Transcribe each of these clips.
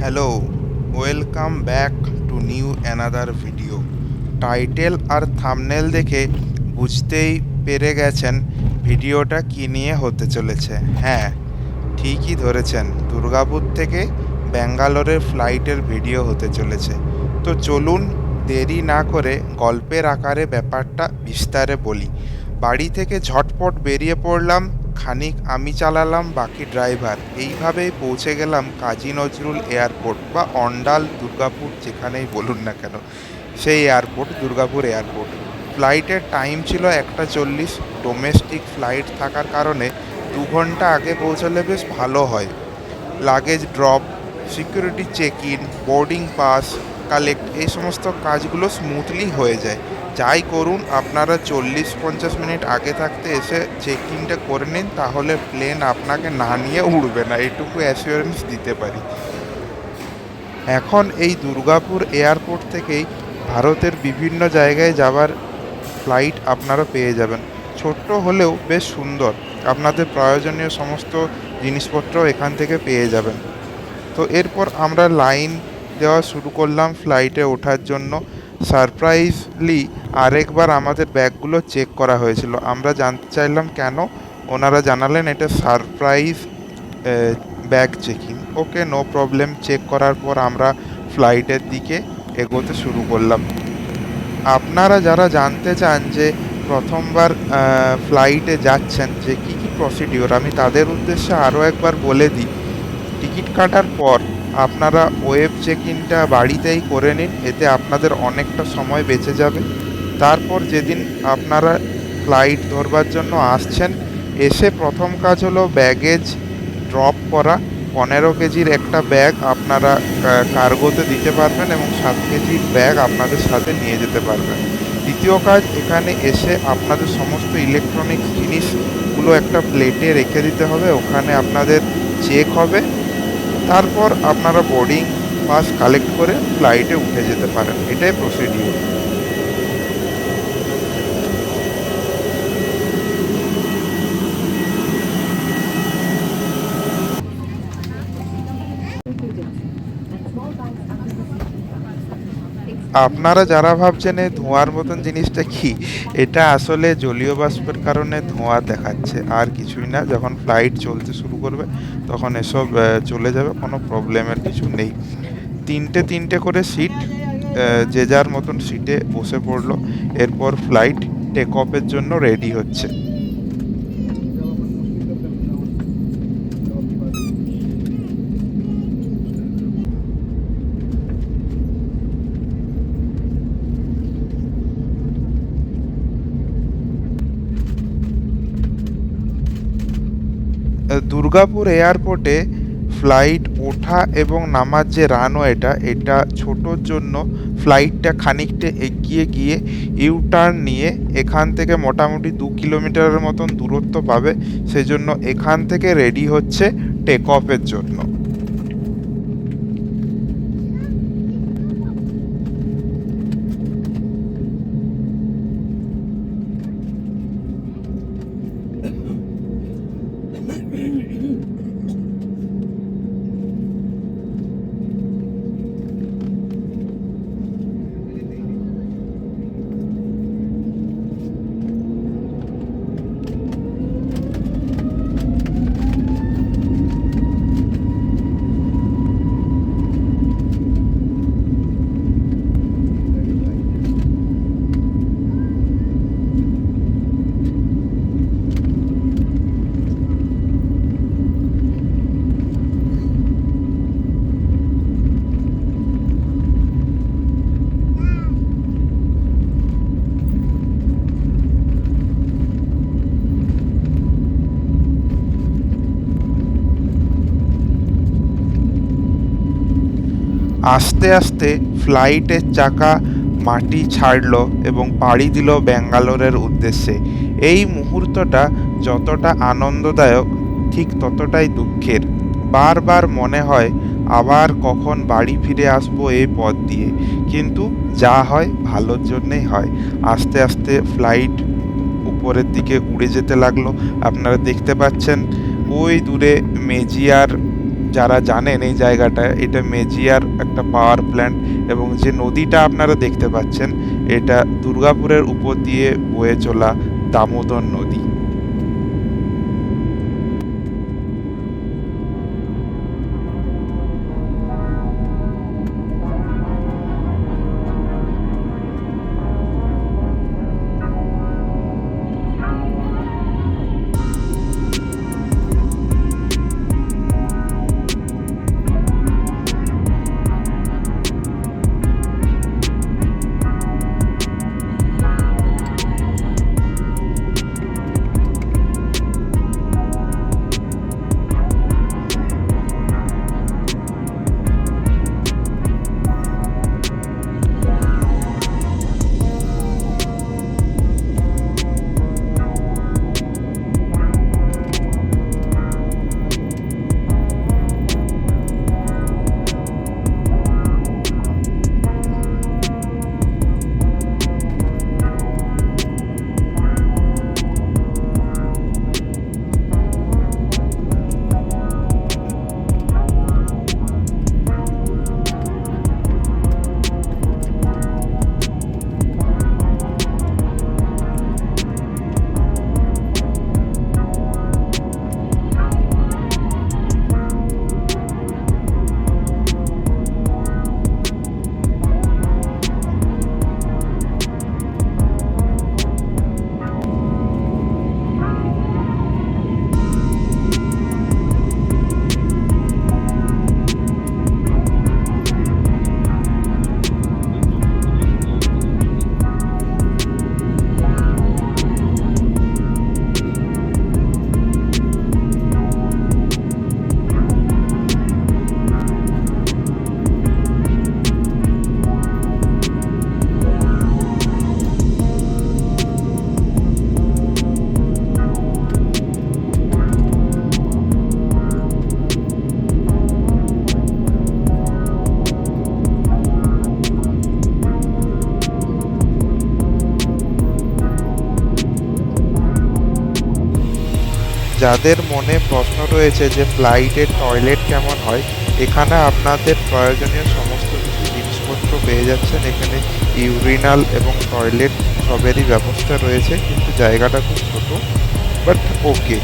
Hello, welcome back to new another video. Title আর thumbnail দেখে বুঝতেই পেরে গেছেন ভিডিওটা কী নিয়ে হতে চলেছে। হ্যাঁ, ঠিকই ধরেছেন, দুর্গাপুর থেকে ব্যাঙ্গালোরের ফ্লাইটের ভিডিও হতে চলেছে। তো চলুন দেরি না করে গল্পের আকারে ব্যাপারটা বিস্তারে বলি। বাড়ি থেকে ঝটপট বেরিয়ে পড়লাম, খানিক আমি চালালাম, বাকি ড্রাইভার। এইভাবেই পৌঁছে গেলাম কাজী নজরুল এয়ারপোর্ট বা অন্ডাল, দুর্গাপুর, যেখানেই বলুন না কেন, সেই এয়ারপোর্ট দুর্গাপুর এয়ারপোর্ট। ফ্লাইটের টাইম ছিল 1:40। ডোমেস্টিক ফ্লাইট থাকার কারণে 2 ঘন্টা আগে পৌঁছালে বেশ ভালো হয়। Luggage drop, security check in, boarding pass collect, এই সমস্ত কাজগুলো স্মুথলি হয়ে যায়। যাই করুন আপনারা 40-50 মিনিট আগে থাকতে এসে চেক ইনটা করে নিন, তাহলে প্লেন আপনাকে না নিয়ে উড়বে না, এটুকু অ্যাসিওরেন্স দিতে পারি। এখন এই দুর্গাপুর এয়ারপোর্ট থেকেই ভারতের বিভিন্ন জায়গায় যাবার ফ্লাইট আপনারা পেয়ে যাবেন। ছোট্ট হলেও বেশ সুন্দর, আপনাদের প্রয়োজনীয় সমস্ত জিনিসপত্র এখান থেকে পেয়ে যাবেন। তো এরপর আমরা লাইন দেওয়া শুরু করলাম ফ্লাইটে ওঠার জন্য। সারপ্রাইজলি আরেকবার আমাদের ব্যাগগুলো চেক করা হয়েছিল। আমরা জানতে চাইলাম কেন, ওনারা জানালেন এটা সারপ্রাইজ ব্যাগ চেকিং। ওকে, নো প্রবলেম। চেক করার পর আমরা ফ্লাইটের দিকে এগোতে শুরু করলাম। আপনারা যারা জানতে চান যে প্রথমবার ফ্লাইটে যাচ্ছেন যে কী কী প্রসিডিওর, আমি তাদের উদ্দেশ্যে আরও একবার বলে দিই। টিকিট কাটার পর আপনারা ওয়েব চেক ইনটা বাড়িতেই করে নিন, এতে আপনাদের অনেকটা সময় বেঁচে যাবে। তারপর যেদিন আপনারা ফ্লাইট ধরবার জন্য আসছেন, এসে প্রথম কাজ হলো ব্যাগেজ ড্রপ করা। 15 কেজির একটা ব্যাগ আপনারা কার্গোতে দিতে পারবেন এবং 7 কেজির ব্যাগ আপনাদের সাথে নিয়ে যেতে পারবেন। দ্বিতীয় কাজ, এখানে এসে আপনাদের সমস্ত ইলেকট্রনিক্স জিনিসগুলো একটা প্লেটে রেখে দিতে হবে, ওখানে আপনাদের চেক হবে। তারপর আপনারা বোর্ডিং পাস কালেক্ট করে ফ্লাইটে উঠে যেতে পারেন। এটাই প্রসিডিওর। আপনারা যারা ভাবছেন এই ধোঁয়ার মতন জিনিসটা কি, এটা আসলে জলীয় বাষ্পের কারণে ধোঁয়া দেখাচ্ছে, আর কিছুই না। যখন ফ্লাইট চলতে শুরু করবে তখন এসব চলে যাবে, কোনো প্রবলেমের কিছু নেই। তিনটে তিনটে করে সিট, যে যার মতন সিটে বসে পড়লো। এরপর ফ্লাইট টেক অফের জন্য রেডি হচ্ছে। দুর্গাপুর এয়ারপোর্টে ফ্লাইট ওঠা এবং নামার যে রানওয়েটা, এটা ছোটোর জন্য ফ্লাইটটা খানিকটা এগিয়ে গিয়ে ইউটার্ন নিয়ে এখান থেকে মোটামুটি 2 কিলোমিটারের মতন দূরত্ব পাবে। সেজন্য এখান থেকে রেডি হচ্ছে টেক অফের জন্য। আস্তে আস্তে ফ্লাইটের চাকা মাটি ছাড়ল এবং পাড়ি দিল ব্যাঙ্গালোরের উদ্দেশ্যে। এই মুহূর্তটা যতটা আনন্দদায়ক, ঠিক ততটাই দুঃখের। বারবার মনে হয় আবার কখন বাড়ি ফিরে আসবো এই পথ দিয়ে, কিন্তু যা হয় ভালোর জন্যেই হয়। আস্তে আস্তে ফ্লাইট উপরের দিকে উড়ে যেতে লাগলো। আপনারা দেখতে পাচ্ছেন ওই দূরে মেজিয়ার যারা জানেন এই জায়গাটা, এটা মেজিয়ার একটা পাওয়ার প্ল্যান্ট এবং যে নদীটা আপনারা দেখতে পাচ্ছেন এটা দুর্গাপুরের উপর দিয়ে বয়ে চলা দামোদর নদী। যাদের মনে প্রশ্ন রয়েছে যে ফ্লাইটের টয়লেট কেমন হয়, এখানে আপনাদের প্রয়োজনীয় সমস্ত কিছু জিনিসপত্র পেয়ে যাচ্ছেন। এখানে ইউরিনাল এবং টয়লেট সবেরই ব্যবস্থা রয়েছে, কিন্তু জায়গাটা খুব ছোট, but okay.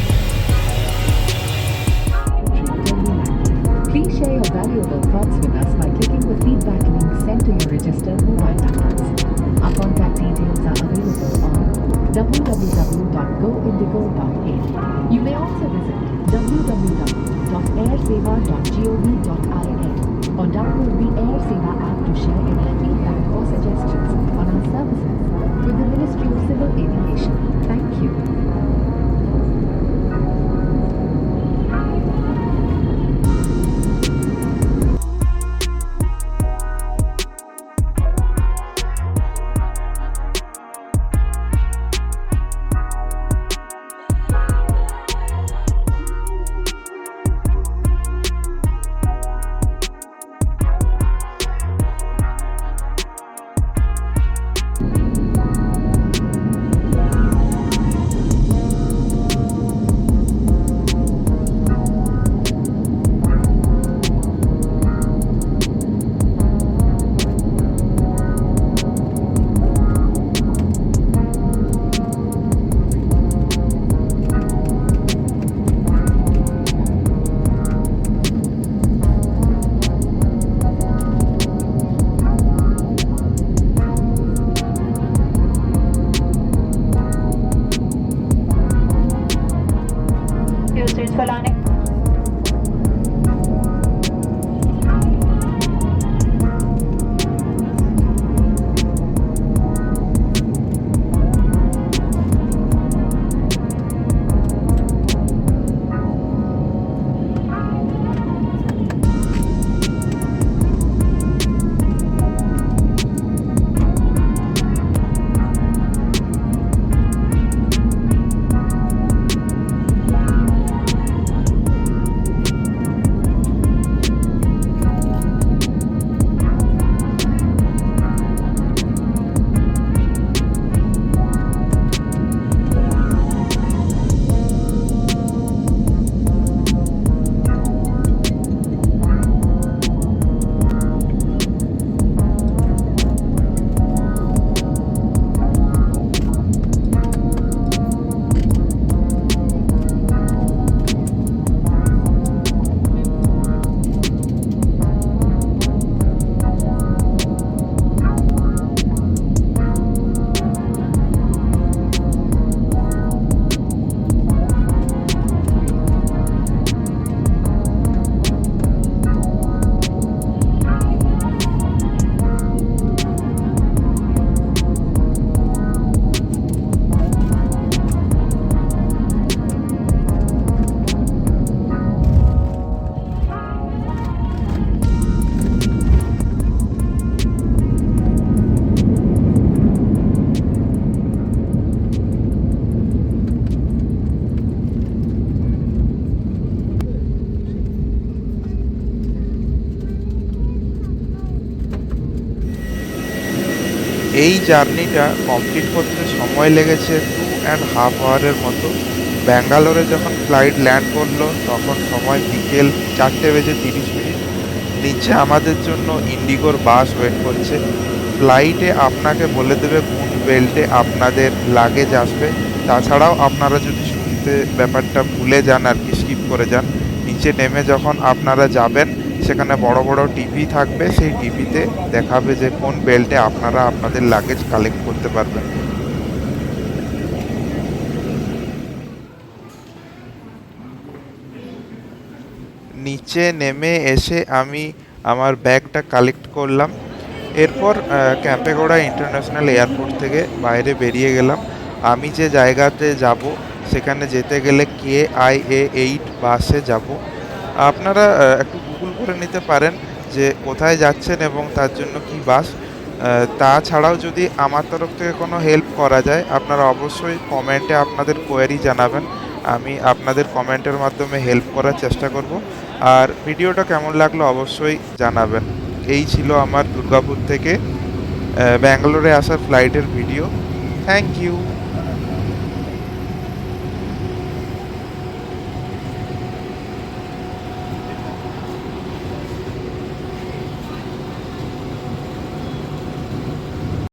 Please share your valuable thoughts with us by clicking the feedback link sent to your registered mobile numbers. Our contact details are available on www.goindigo.in. You may also visit www.airseva.gov.in or download the AirSeva app to share any feedback or suggestions on our services with the Ministry of Civil Aviation. Thank you. এই জার্নিটা complete করতে সময় লেগেছে 2.5 আওয়ারের মতো। ব্যাঙ্গালোরে যখন flight land করলো তখন সময় বিকেল 4:30 নিচে আমাদের জন্য ইন্ডিগোর বাস ওয়েট করছে। ফ্লাইটে আপনাকে বলে দেবে কোন বেল্টে আপনাদের লাগেজ আসবে। তাছাড়াও আপনারা যদি শুনতে ব্যাপারটা ভুলে যান আর কি, স্কিপ করে যান, নিচে নেমে যখন আপনারা যাবেন সেখানে বড় বড় টিভি থাকবে, সেই টিভিতে দেখাবে যে কোন বেল্টে আপনারা আপনাদের লাগেজ কালেক্ট করতে পারবেন। নিচে নেমে এসে আমি আমার ব্যাগটা কালেক্ট করলাম। এরপর ক্যাম্পেগৌড়া ইন্টারন্যাশনাল এয়ারপোর্ট থেকে বাইরে বেরিয়ে গেলাম। আমি যে জায়গাতে যাব সেখানে যেতে গেলে KIA 8 বাসে যাব। আপনারা একটু গুগল করে নিতে পারেন যে কোথায় যাচ্ছেন এবং তার জন্য কি বাস। তাছাড়াও যদি আমার তরফ থেকে কোনো হেল্প করা যায় আপনারা অবশ্যই কমেন্টে আপনাদের কোয়েরি জানাবেন। আমি আপনাদের কমেন্টের মাধ্যমে হেল্প করার চেষ্টা করব। আর ভিডিওটা কেমন লাগলো অবশ্যই জানাবেন। এই ছিল আমার দুর্গাপুর থেকে ব্যাঙ্গালোরে আসার ফ্লাইটের ভিডিও। Thank you.